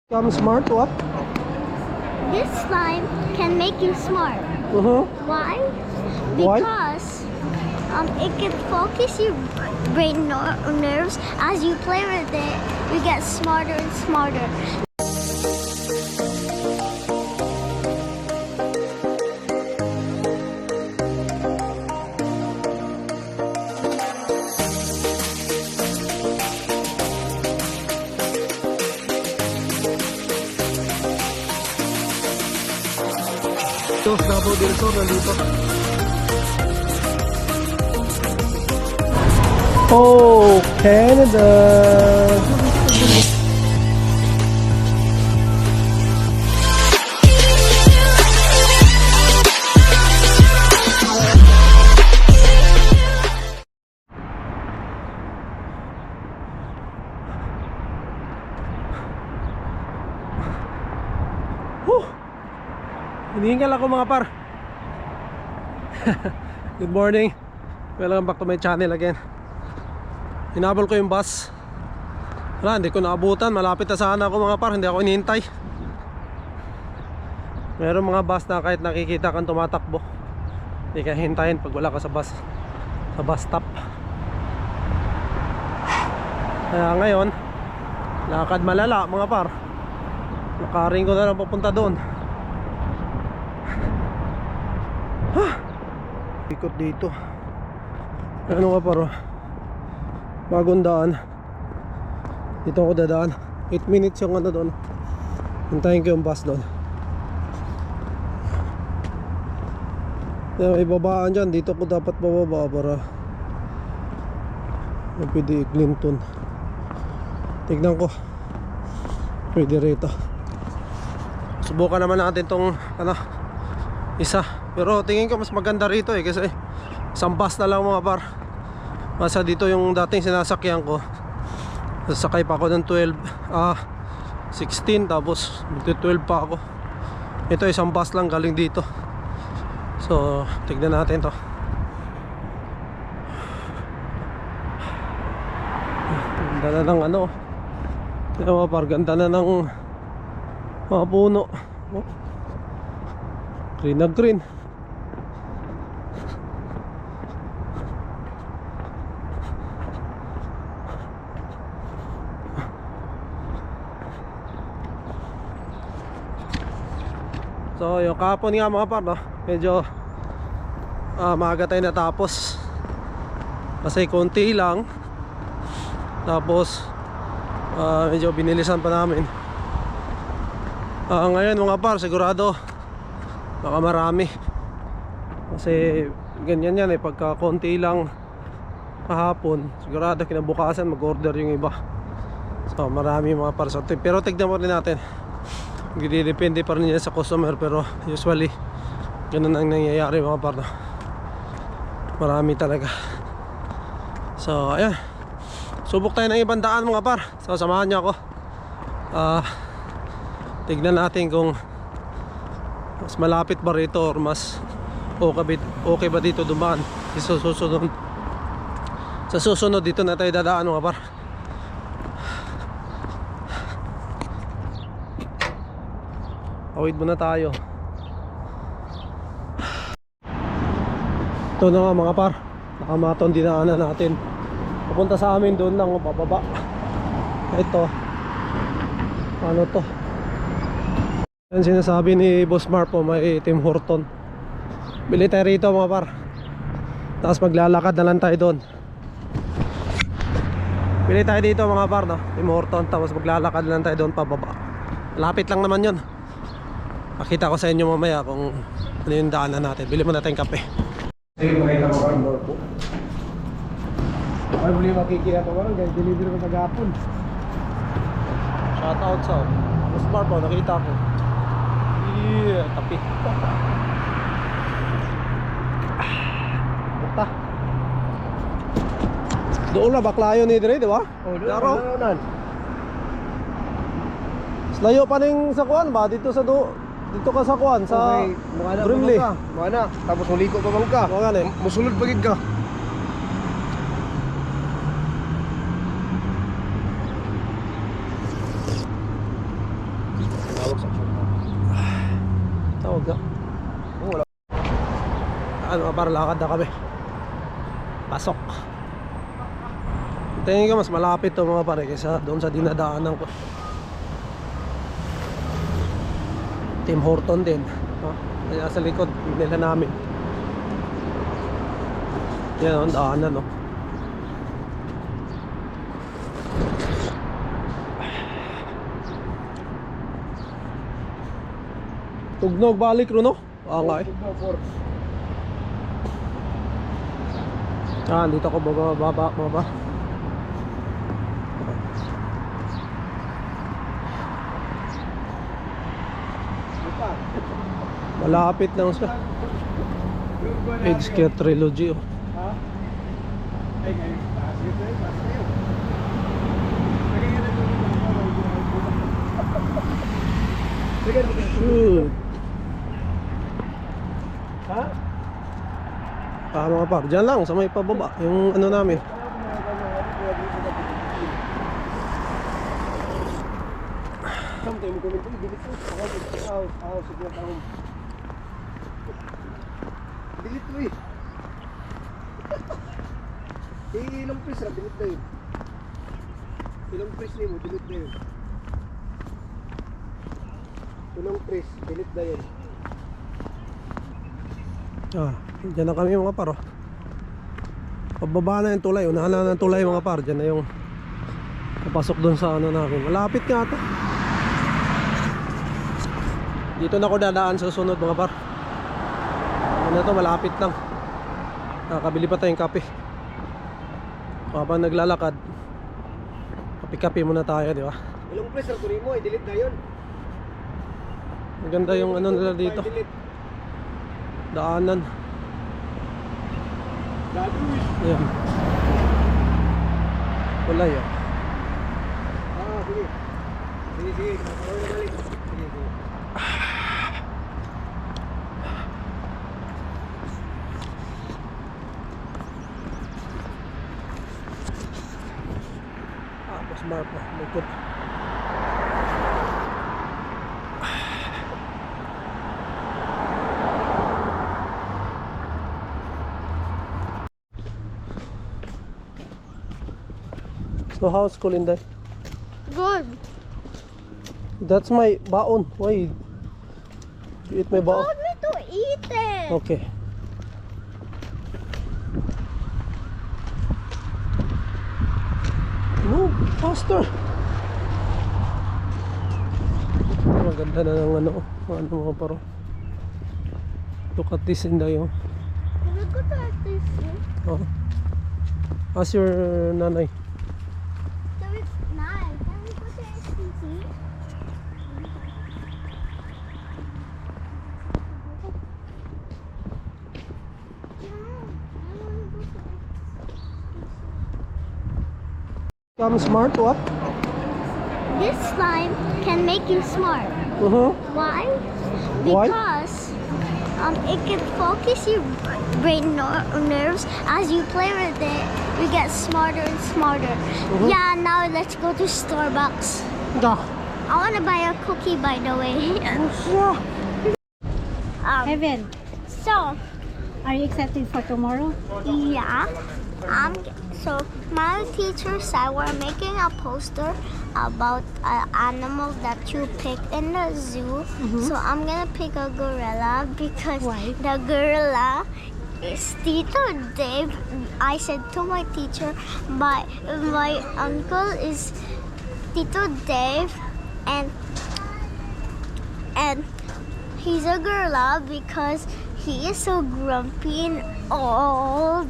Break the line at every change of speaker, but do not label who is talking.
Become smart, what?
This slime can make you smart. Why?
Why?
Because it can focus your brain nerves. As you play with it, you get smarter and smarter.
Ito, Davao del Sur, nandito. Oh, Canada! Hinihingal ako mga par. Good morning. Welcome back to my channel again. Hinabol ko yung bus. Wala, hindi ko naabutan. Malapit na sana ako mga par. Hindi ako inihintay. Meron mga bus na kahit nakikita kang tumatakbo, hindi ka hintayin pag wala ka sa bus stop. Kaya ngayon, lakad malala mga par. Nakaring ko na lang papunta doon. Ikot dito. Ano nga paro? Bagong daan. Dito ako dadaan. 8 minutes yung ano doon. Hintayin ko yung bus doon. May babaan dyan. Dito ko dapat bababa para pwede Clinton. Tignan ko. Pwede rito. Subukan naman natin tong isa. Pero tingin ko mas maganda rito kasi isang bus na lang mga par. Masa dito yung dating sinasakyan ko, sasakay pa ako ng 16 tapos 12 pa ako. Ito isang bus lang galing dito. So tignan natin to. Ganda na ng mga par, ganda na ng mga puno. Green na green. So yung kahapon nga mga par, medyo maaga tayo natapos kasi konti lang. Tapos medyo binilisan pa namin. Ngayon mga par, sigurado baka marami. Kasi ganyan yan pagka konti lang kahapon, sigurado kinabukasan mag-order yung iba. So marami mga par. Pero tignan mo rin natin, depende pa rin yan sa customer. Pero usually ganun ang nangyayari mga par. Marami talaga. So ayan, subok tayo ng ibang daan mga par. So samahan niyo ako. Tignan natin kung mas malapit ba rito or mas okay ba dito dumaan. Sa susunod dito na tayo dadaan mga par. Awid muna tayo. Ito na nga mga par, nakamaton dinaanan natin. Papunta sa amin doon lang pababa. Ito, ano to? Yan sinasabi ni Boss Mark po, may Tim Horton. Bili tayo rito mga par, tapos maglalakad na lang tayo doon. Bili tayo dito mga par, Tim Horton, tapos maglalakad na lang tayo doon pababa. Lapit lang naman yun. Pakita ko sa inyo mamaya kung ano yung daanan natin. Bili muna tayong kape. Sige, makita mo ang door po. Ay, buli makikita ko lang, guys. Deliver ko mag-hapon. Shoutout sa Boss Mark po, nakita ko. Yeah, tapi. Bata. Doon na, baklayo ni Dre, di ba?
Oh, doon na.
Layo pa ning sa kuan ba? Dito ka sa kuan, sa Brimley.
Mga na, tapos muliko pa bang ka.
Mga nga
Musulod pagig ka. Tawag sa action.
Tawag ka.
Oh, wala.
Ano, para lakad na kami. Pasok. Tingin ko mas malapit to mga pare kaysa doon sa dinadaanan ko. Tim Horton din. Kaya sa likod nila namin. Yan ang daanan, no. Tugnog balik ro, no? Nga eh. Dito ako baba. Malapit lang siya. Edge Trilogy, oh.
Ha?
Mga par, dyan lang sa may pababa yung ano namin.
Samtay mo komento, delete mo. Sige, taong. Delete mo eh. Ilang press na, delete na yun. Ilang press niyo mo, delete na yun. Ilang press, delete na yun.
Dyan na kami mga par, oh. Pababa na yung tulay, unahan na ng tulay mga par. Dyan na yung papasok doon sa ano namin. Malapit nga ito. Dito na ako dadaan sa sunod mga par. Ano to, malapit lang. Nakabili pa tayong kape. Habang naglalakad, kape-kape muna tayo, di ba?
Ilang press na kunin mo, i-delete na yun.
Maganda yung ano nila dito.
Delete.
Daanan. Ayan. Wala yun.
Sige. Sige. Makakaroon na balik. Sige.
Mas bar pa. Likod. So how's school, Inday?
Good.
That's my baon. Why you eat my baon?
Told me to eat it.
Okay. Move faster. Maganda na ng ano mga paro. Look at this, Inday, oh.
Look at this.
Oh. Ask your nanay.
Can we go to SCC?
Become smart, what?
This slime can make you smart. Why?
Why?
Because it can focus your brain nerves. As you play with it, you get smarter and smarter. Yeah, now let's go to Starbucks.
Yeah.
I want to buy a cookie, by the way.
Evan,
So,
are you excited for tomorrow?
yeah. So my teacher said we're making a poster about an animal that you picked in the zoo. So I'm gonna pick a gorilla because
Why?
the gorilla is Tito Dave. I said to my teacher, my uncle is Tito Dave, and he's a gorilla because he is so grumpy and old.